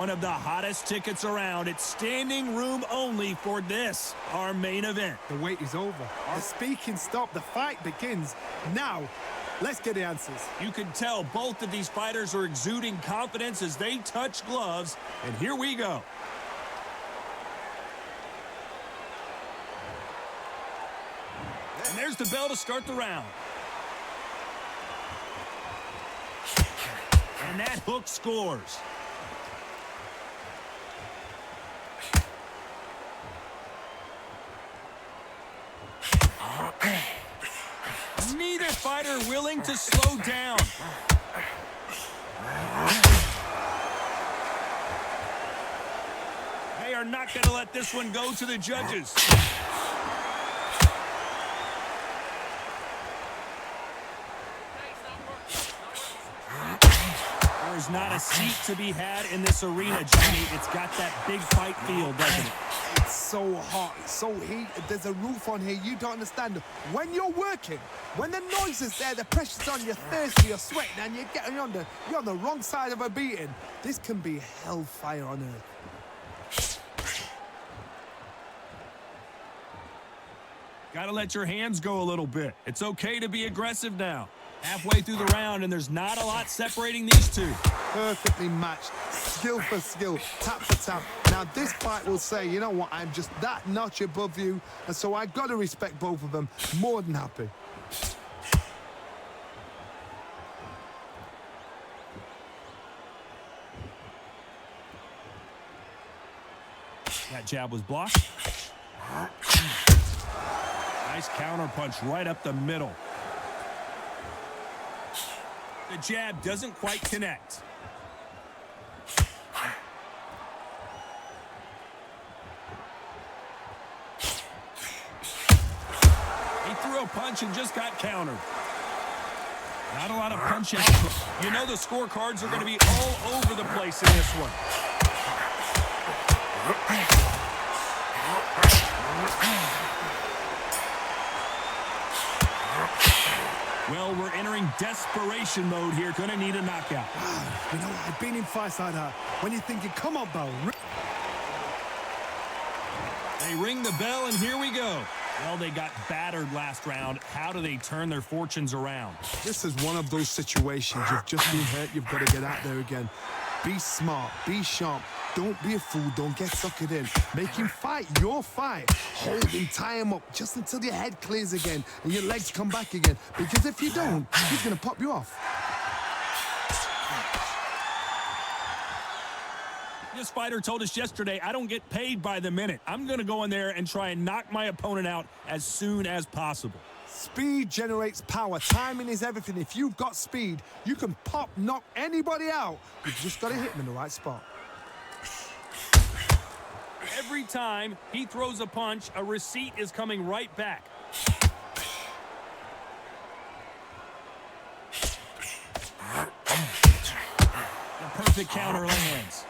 One of the hottest tickets around. It's standing room only for this, our main event. The wait is over. The speaking stop. The fight begins now. Let's get the answers. You can tell both of these fighters are exuding confidence as they touch gloves. And here we go. And there's the bell to start the round. And that hook scores. Neither fighter willing to slow down. They are not going to let this one go to the judges. There's not a seat to be had in this arena, Johnny. It's got that big fight feel, doesn't it? It's so hot, it's so heated. There's a roof on here you don't understand. When you're working, when the noise is there, the pressure's on, you're thirsty, you're sweating, and you're on the wrong side of a beating. This can be hellfire on earth. Gotta let your hands go a little bit. It's okay to be aggressive now. Halfway through the round, and there's not a lot separating these two. Perfectly matched, skill for skill, tap for tap. Now this fight will say, you know what, I'm just that notch above you, and so I got to respect both of them. More than happy. That jab was blocked. Nice counter punch right up the middle. The jab doesn't quite connect. He threw a punch and just got countered. Not a lot of punch output. You know the scorecards are going to be all over the place in this one. Well, we're entering desperation mode here. Gonna need a knockout. You know, I've been in fights like that. When you're thinking, come on, Bo. They ring the bell, and here we go. Well, they got battered last round. How do they turn their fortunes around? This is one of those situations. You've just been hurt. You've got to get out there again. Be smart. Be sharp. Don't be a fool. Don't get suckered in. Make him fight your fight. Hold him, tie him up just until your head clears again and your legs come back again. Because if you don't, he's going to pop you off. This fighter told us yesterday, I don't get paid by the minute. I'm going to go in there and try and knock my opponent out as soon as possible. Speed generates power. Timing is everything. If you've got speed, you can knock anybody out. You've just got to hit them in the right spot. Every time he throws a punch, a receipt is coming right back. The perfect counter lands.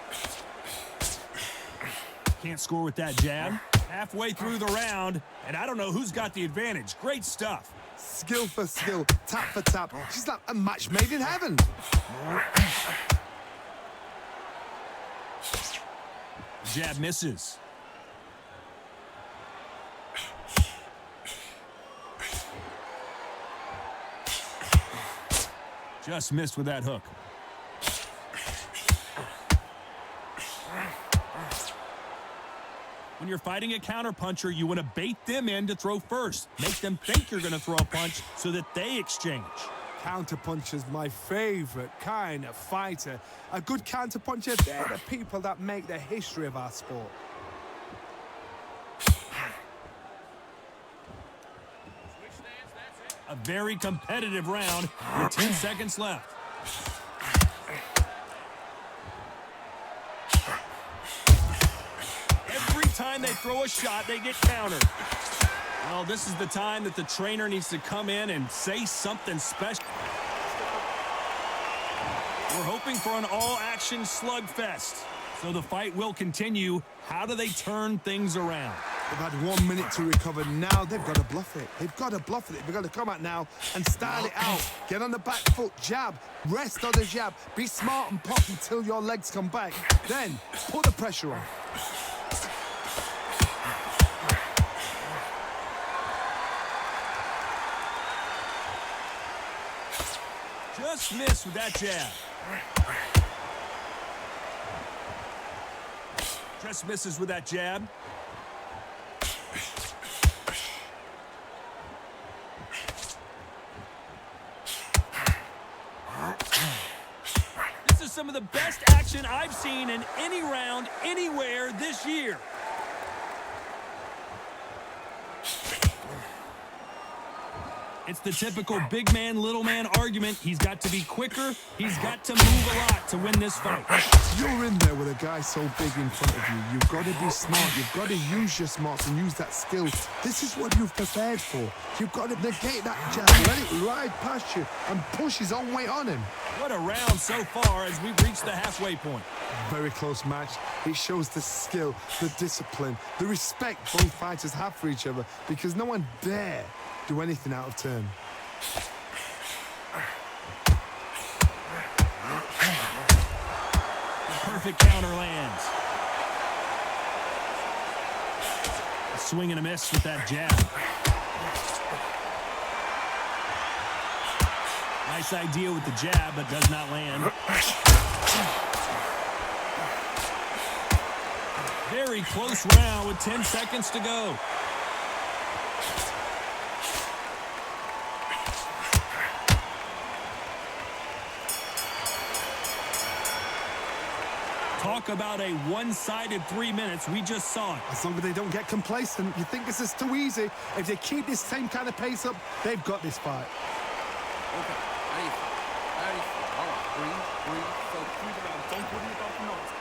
Can't score with that jab. Halfway through the round, and I don't know who's got the advantage. Great stuff. Skill for skill, tap for tap. She's like a match made in heaven. Jab misses. Just missed with that hook. When you're fighting a counterpuncher, you want to bait them in to throw first. Make them think you're going to throw a punch so that they exchange. Counterpuncher's my favorite kind of fighter. A good counterpuncher, they're the people that make the history of our sport. A very competitive round with 10 seconds left. Every time they throw a shot, they get countered. Well, this is the time that the trainer needs to come in and say something special. We're hoping for an all-action slugfest. So the fight will continue. How do they turn things around? They've had 1 minute to recover. Now they've got to bluff it. They've got to bluff it. They've got to come out now and style it out. Get on the back foot, jab, rest on the jab. Be smart and pop until your legs come back. Then put the pressure on. Just missed with that jab. Just misses with that jab. This is some of the best action I've seen in any round anywhere this year. It's the typical big man, little man argument. He's got to be quicker. He's got to move a lot to win this fight. You're in there with a guy so big in front of you. You've got to be smart. You've got to use your smarts and use that skill. This is what you've prepared for. You've got to negate that jab. Let it ride past you and push his own weight on him. What a round so far as we've reached the halfway point. Very close match. It shows the skill, the discipline, the respect both fighters have for each other because no one dare do anything out of turn. Perfect counter lands. A swing and a miss with that jab. Nice idea with the jab, but does not land. Very close round with 10 seconds to go. Talk about a one-sided 3 minutes. We just saw it. As long as they don't get complacent, you think this is too easy. If they keep this same kind of pace up, they've got this fight. Okay, how do you feel? How do you feel? All right, breathe, focus. Don't worry about the noise.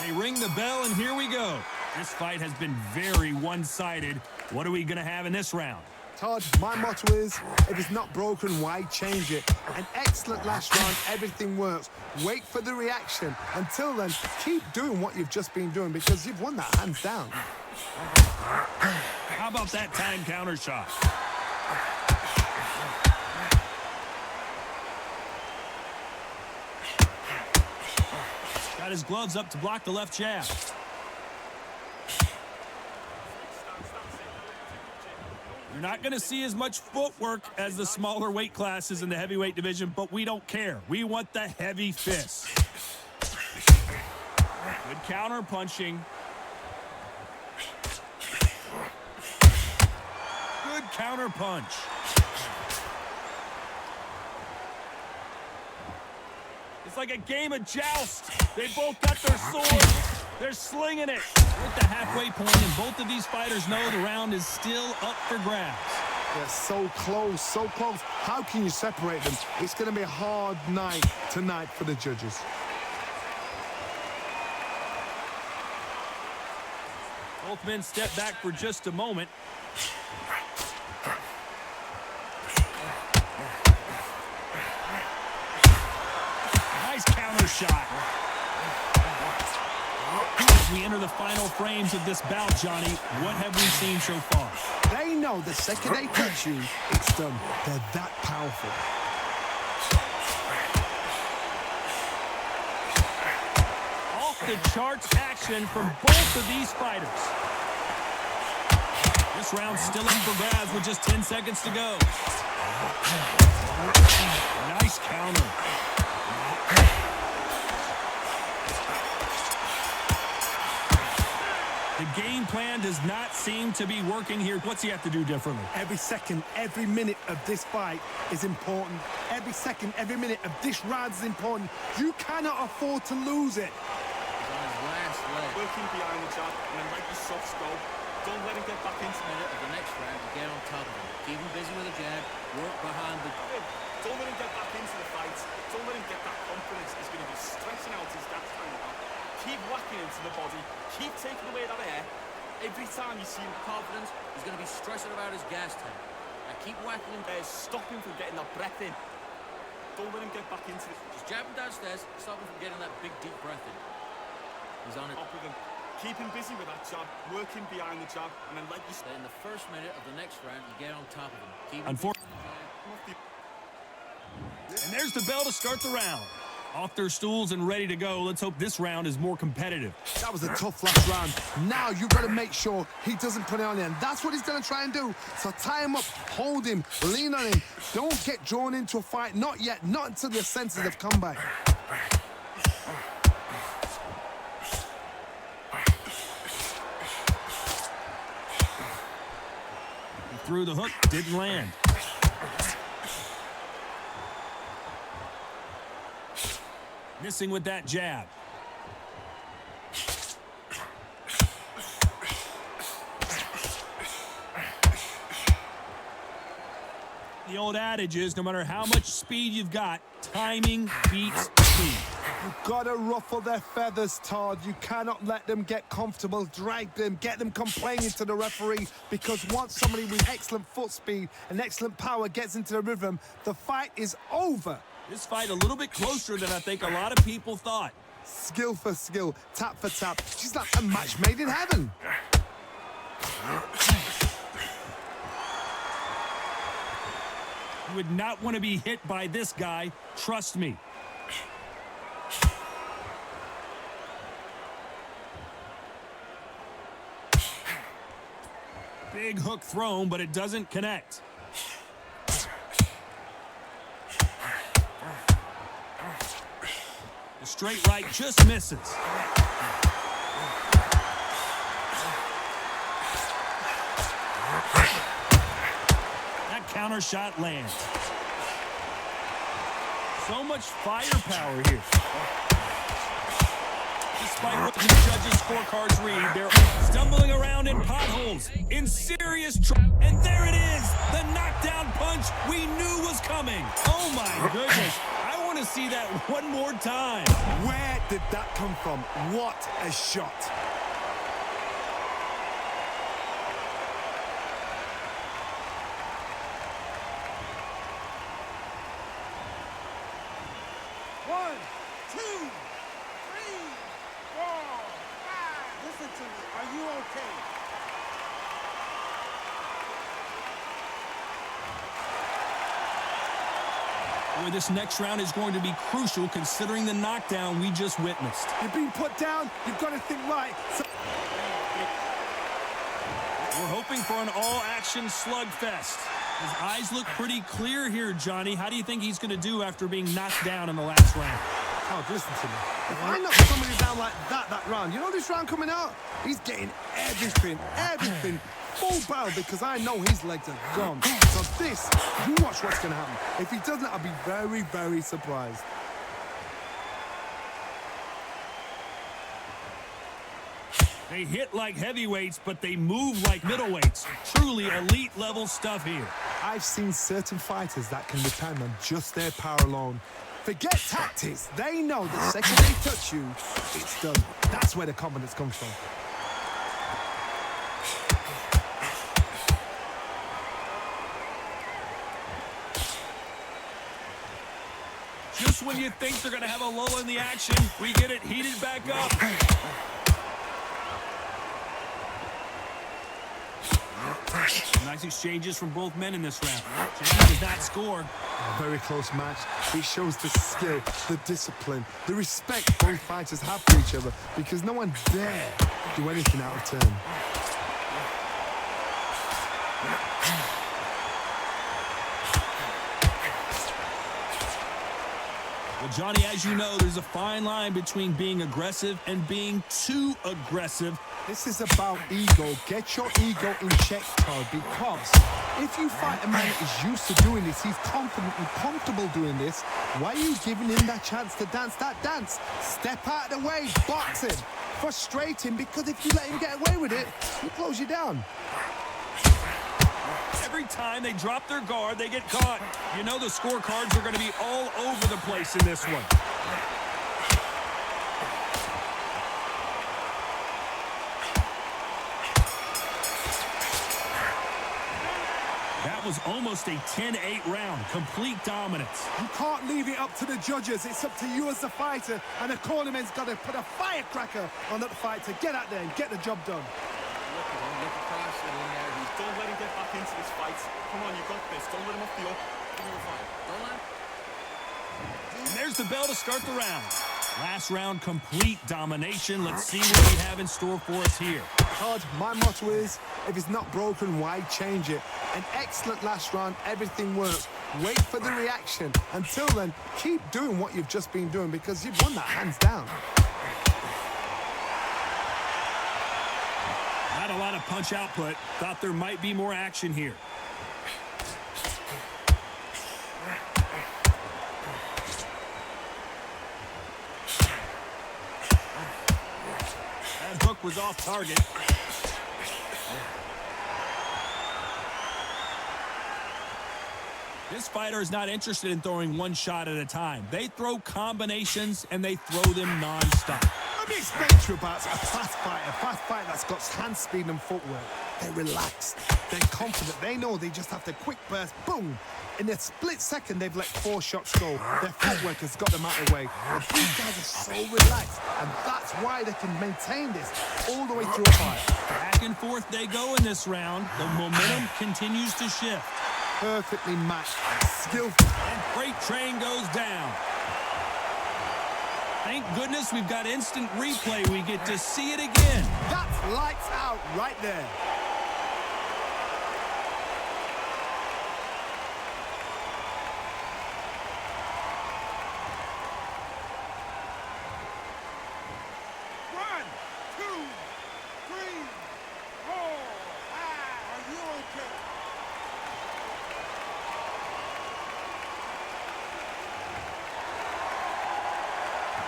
They ring the bell, and here we go. This fight has been very one-sided. What are we going to have in this round? Todd, my motto is, if it's not broken, why change it? An excellent last round, everything works. Wait for the reaction. Until then, keep doing what you've just been doing because you've won that hands down. How about that time counter shot? Got his gloves up to block the left jab. You're not going to see as much footwork as the smaller weight classes in the heavyweight division, but we don't care. We want the heavy fists. Good counter punching. Good counter punch. It's like a game of joust. They both got their swords. They're slinging it. We're at the halfway point, and both of these fighters know the round is still up for grabs. They're so close, so close. How can you separate them? It's going to be a hard night tonight for the judges. Both men step back for just a moment. Nice counter shot. As we enter the final frames of this bout, Johnny, what have we seen so far? They know the second they touch you, it's done. They're that powerful. Off the charts action from both of these fighters. This round's still up for grabs with just 10 seconds to go. Nice counter. The game plan does not seem to be working here. What's he have to do differently? Every second, every minute of this fight is important. Every second, every minute of this round is important. You cannot afford to lose it. He's on his last leg. Working behind the jab and then let your softs go. Don't let him get back into it. Minute of the next round to get on top of him. Keep him busy with a jab. Work behind the... Don't let him get back into the fight. Don't let him get that confidence. He's going to be stretching out his gas tank now. Keep whacking into the body. Keep taking away that air. Every time you see him confidence, he's going to be stressing about his gas tank. Now keep whacking him. stop him from getting that breath in. Don't let him get back into it. Just jab him downstairs. Stop him from getting that big, deep breath in. He's on it. Up with him. Keep him busy with that jab, work him behind the jab, and then let you... In the first minute of the next round, you get on top of him. Keep him Unfortunately. And there's the bell to start the round. Off their stools and ready to go. Let's hope this round is more competitive. That was a tough last round. Now you've got to make sure he doesn't put it on you, and that's what he's going to try and do. So tie him up, hold him, lean on him. Don't get drawn into a fight. Not yet. Not until your senses have come back. He threw the hook, didn't land. Missing with that jab. The old adage is, no matter how much speed you've got, timing beats speed. You've got to ruffle their feathers, Todd. You cannot let them get comfortable, drag them, get them complaining to the referee, because once somebody with excellent foot speed and excellent power gets into the rhythm, the fight is over. This fight a little bit closer than I think a lot of people thought. Skill for skill, tap for tap. She's like a match made in heaven. You would not want to be hit by this guy, trust me. Big hook thrown, but it doesn't connect. The straight right just misses. That counter shot lands. So much firepower here. Despite what the judges' scorecards read, they're stumbling around in potholes, in serious trouble. And there it is, the knockdown punch we knew was coming. Oh my goodness, I want to see that one more time. Where did that come from? What a shot. One, two, three, four, five. Listen to me. Are you okay? Boy, this next round is going to be crucial considering the knockdown we just witnessed. You've been put down. You've got to think right. We're hoping for an all-action slugfest. His eyes look pretty clear here, Johnny. How do you think he's going to do after being knocked down in the last round? Oh, listen to me. If I knock somebody down like that round, you know this round coming out? He's getting everything, full barrel, because I know his legs are gone. So this, you watch what's going to happen. If he doesn't, I'll be very, very surprised. They hit like heavyweights, but they move like middleweights. Truly elite-level stuff here. I've seen certain fighters that can depend on just their power alone. Forget tactics. They know the second they touch you, it's done. That's where the confidence comes from. Just when you think they're going to have a lull in the action, we get it heated back up. Nice exchanges from both men in this round. Jab does not score. A very close match. It shows the skill, the discipline, the respect both fighters have for each other, because no one dare do anything out of turn. Well, Johnny, as you know, there's a fine line between being aggressive and being too aggressive. This is about ego. Get your ego in check, Todd, because if you fight a man that is used to doing this, he's confident and comfortable doing this, why are you giving him that chance to dance that dance? Step out of the way, box him, frustrate him, because if you let him get away with it, he'll close you down. Every time they drop their guard, they get caught. You know the scorecards are going to be all over the place in this one. That was almost a 10-8 round. Complete dominance. You can't leave it up to the judges. It's up to you as the fighter, and the cornerman's got to put a firecracker on that fight to get out there and get the job done. Look at him, look across at him there. Don't let him get back into this fight. Come on, you got this. Don't let him off the up. Give him a fight. Don't let him. And there's the bell to start the round. Last round, complete domination. Let's see what we have in store for us here. Todd, my motto is, if it's not broken, why change it? An excellent last round, everything works. Wait for the reaction. Until then, keep doing what you've just been doing because you've won that hands down. Not a lot of punch output. Thought there might be more action here. That hook was off target. This fighter is not interested in throwing one shot at a time. They throw combinations and they throw them non-stop. Let me explain to you about a fast fighter that's got hand speed and footwork. They're relaxed, they're confident, they know they just have to quick burst, boom. In a split second, they've let 4 shots go. Their footwork has got them out of the way. But these guys are so relaxed, and that's why they can maintain this all the way through a fight. Back and forth they go in this round. The momentum continues to shift. Perfectly matched, skillful. And freight train goes down. Thank goodness we've got instant replay. We get to see it again. That's lights out right there. One, two, three, 4, 5. Are you okay?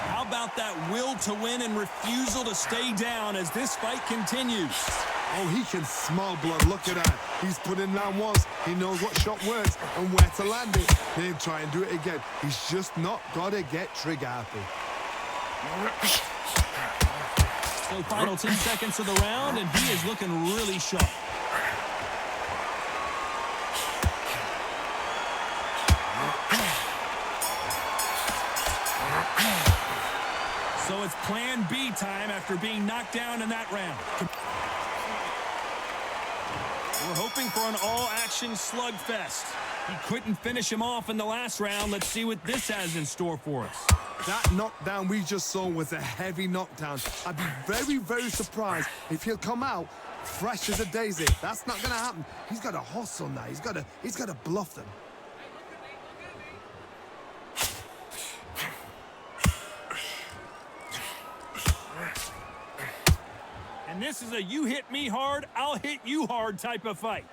How about that will to win and refusal to stay down as this fight continues? Oh, he can smell blood. Look at that. He's put in round once. He knows what shot works and where to land it. Then try and do it again. He's just not got to get trigger happy. So final 10 seconds of the round, and he is looking really sharp. So it's plan B time after being knocked down in that round. We're hoping for an all-action slugfest. He couldn't finish him off in the last round. Let's see what this has in store for us. That knockdown we just saw was a heavy knockdown. I'd be very, very surprised if he'll come out fresh as a daisy. That's not going to happen. He's got to hustle now. He's got to bluff them. And this is a you hit me hard, I'll hit you hard type of fight.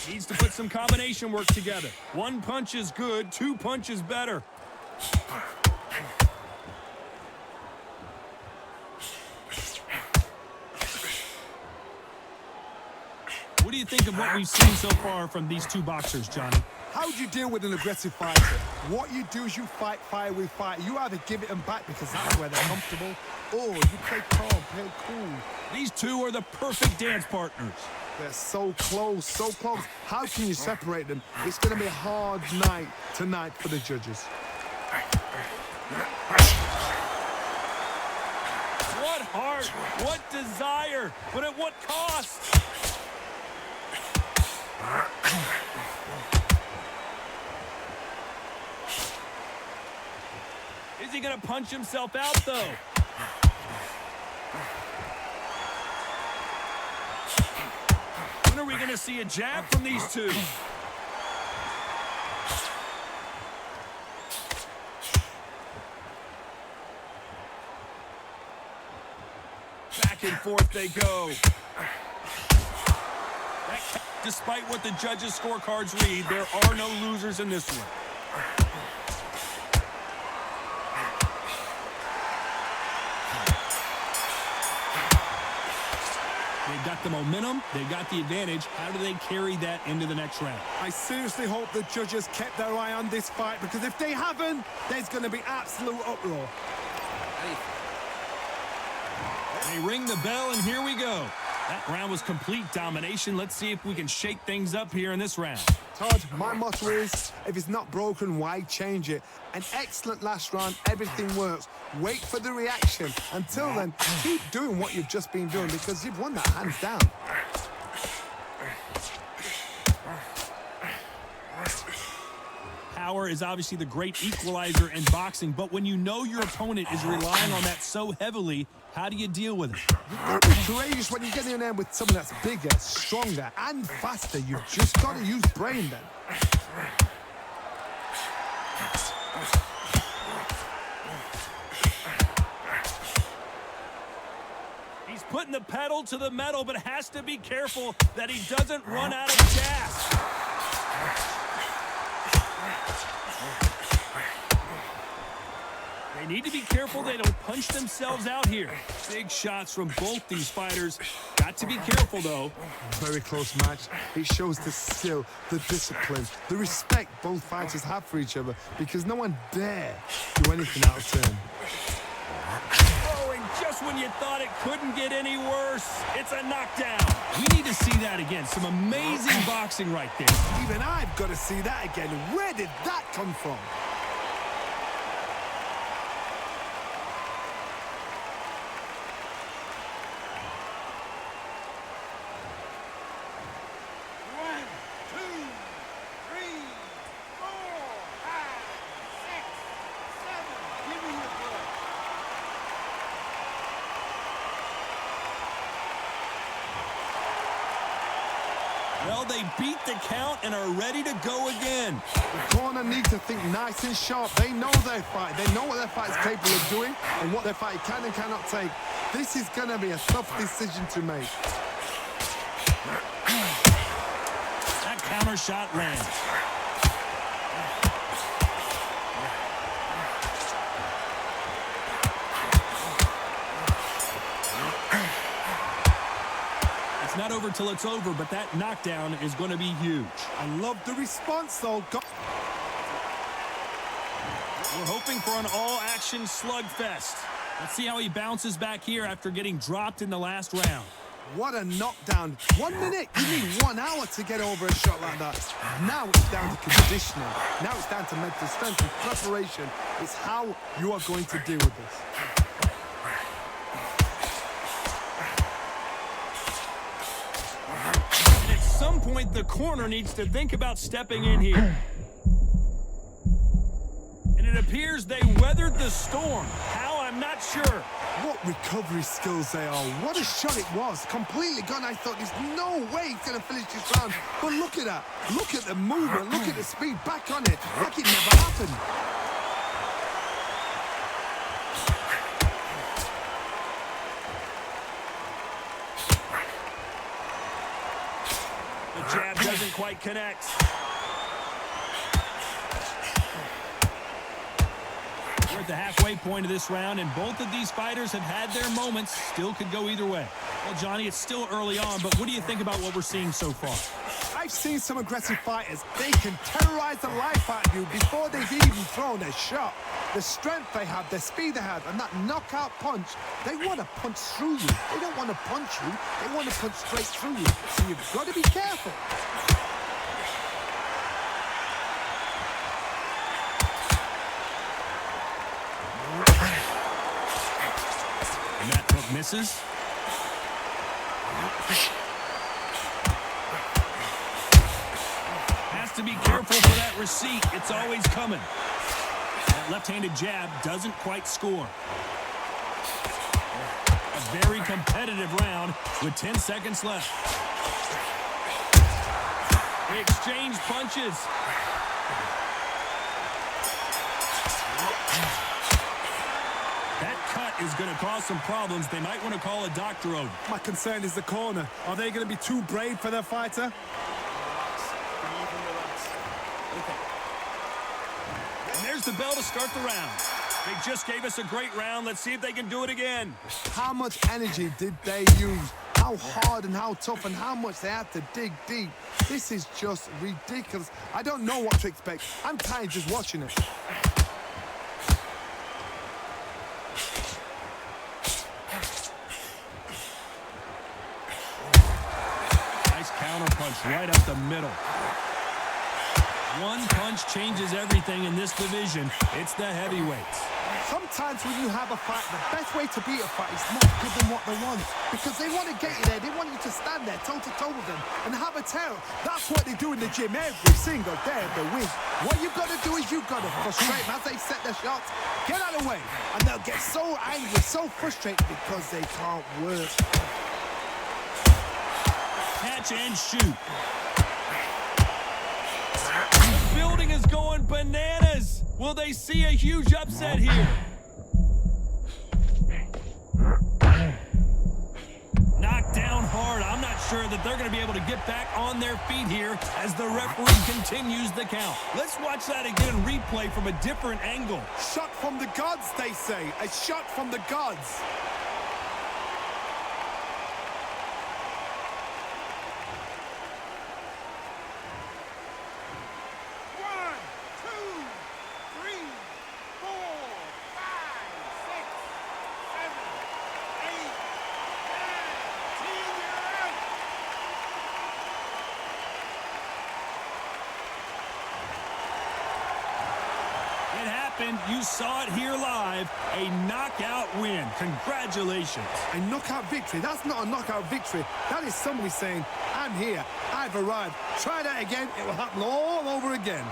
Needs to put some combination work together. 1 punch is good, 2 punches better. What do you think of what we've seen so far from these two boxers, Johnny? How do you deal with an aggressive fighter? What you do is you fight fire with fire. You either give it them back because that's where they're comfortable, or you play calm, play cool. These two are the perfect dance partners. They're so close, so close. How can you separate them? It's going to be a hard night tonight for the judges. What heart, what desire, but at what cost? Is he going to punch himself out, though? When are we going to see a jab from these two? Back and forth they go. Despite what the judges' scorecards read, there are no losers in this one. They've got the momentum, they've got the advantage. How do they carry that into the next round? I seriously hope the judges kept their eye on this fight, because if they haven't, there's going to be absolute uproar. They ring the bell, and here we go. That round was complete domination. Let's see if we can shake things up here in this round. Todd, my motto is, if it's not broken, why change it? An excellent last round, everything works. Wait for the reaction. Until then, keep doing what you've just been doing because you've won that hands down. Power is obviously the great equalizer in boxing, but when you know your opponent is relying on that so heavily, how do you deal with it? You've got to be courageous when you get in there with someone that's bigger, stronger, and faster. You've just got to use brain then. He's putting the pedal to the metal, but has to be careful that he doesn't run out of gas. They need to be careful they don't punch themselves out here. Big shots from both these fighters. Got to be careful, though. Very close match. It shows the skill, the discipline, the respect both fighters have for each other because no one dare do anything out of turn. Oh, and just when you thought it couldn't get any worse, it's a knockdown. We need to see that again. Some amazing boxing right there. Even I've got to see that again. Where did that come from? Well, they beat the count and are ready to go again. The corner needs to think nice and sharp. They know their fight. They know what their fight is capable of doing and what their fight can and cannot take. This is going to be a tough decision to make. That counter shot lands. It's not over till it's over, but that knockdown is going to be huge. I love the response, though. We're hoping for an all-action slugfest. Let's see how he bounces back here after getting dropped in the last round. What a knockdown. 1 minute. You need 1 hour to get over a shot like that. Now it's down to conditioning. Now it's down to mental strength and preparation. It's how you are going to deal with this. At some point, the corner needs to think about stepping in here. And it appears they weathered the storm. How? I'm not sure. What recovery skills they are. What a shot it was. Completely gone. I thought there's no way he's going to finish this round. But look at that. Look at the movement. Look at the speed. Back on it. Like it never happened. The jab doesn't quite connect. We're at the halfway point of this round, and both of these fighters have had their moments. Still could go either way. Well, Johnny, it's still early on, but what do you think about what we're seeing so far? I've seen some aggressive fighters. They can terrorize the life out of you before they've even thrown a shot. The strength they have, the speed they have, and that knockout punch, they want to punch through you. They don't want to punch you. They want to punch straight through you. So you've got to be careful. And that hook misses. Has to be careful for that receipt. It's always coming. That left-handed jab doesn't quite score. A very competitive round with 10 seconds left. They exchange punches. That cut is going to cause some problems. They might want to call a doctor over. My concern is the corner. Are they going to be too brave for their fighter? And there's the bell to start the round. They just gave us a great round. Let's see if they can do it again. How much energy did they use? How hard and how tough and how much they had to dig deep. This is just ridiculous. I don't know what to expect. I'm tired just watching it. counterpunch right up the middle. One punch changes everything in this division. It's the heavyweights. Sometimes when you have a fight, the best way to beat a fight is not give them what they want. Because they want to get you there. They want you to stand there toe-to-toe with them and have a terror. That's what they do in the gym every single day of the week. What you got to do is you got to frustrate them as they set their shots. Get out of the way. And they'll get so angry, so frustrated because they can't work. Catch and shoot. The building is going bananas. Will they see a huge upset here? Knocked down hard. I'm not sure that they're going to be able to get back on their feet here as the referee continues the count. Let's watch that again and replay from a different angle. Shot from the gods, they say. A shot from the gods. You saw it here live. A knockout win. Congratulations. A knockout victory? That's not a knockout victory. That is somebody saying, I'm here, I've arrived. Try that again, it will happen all over again.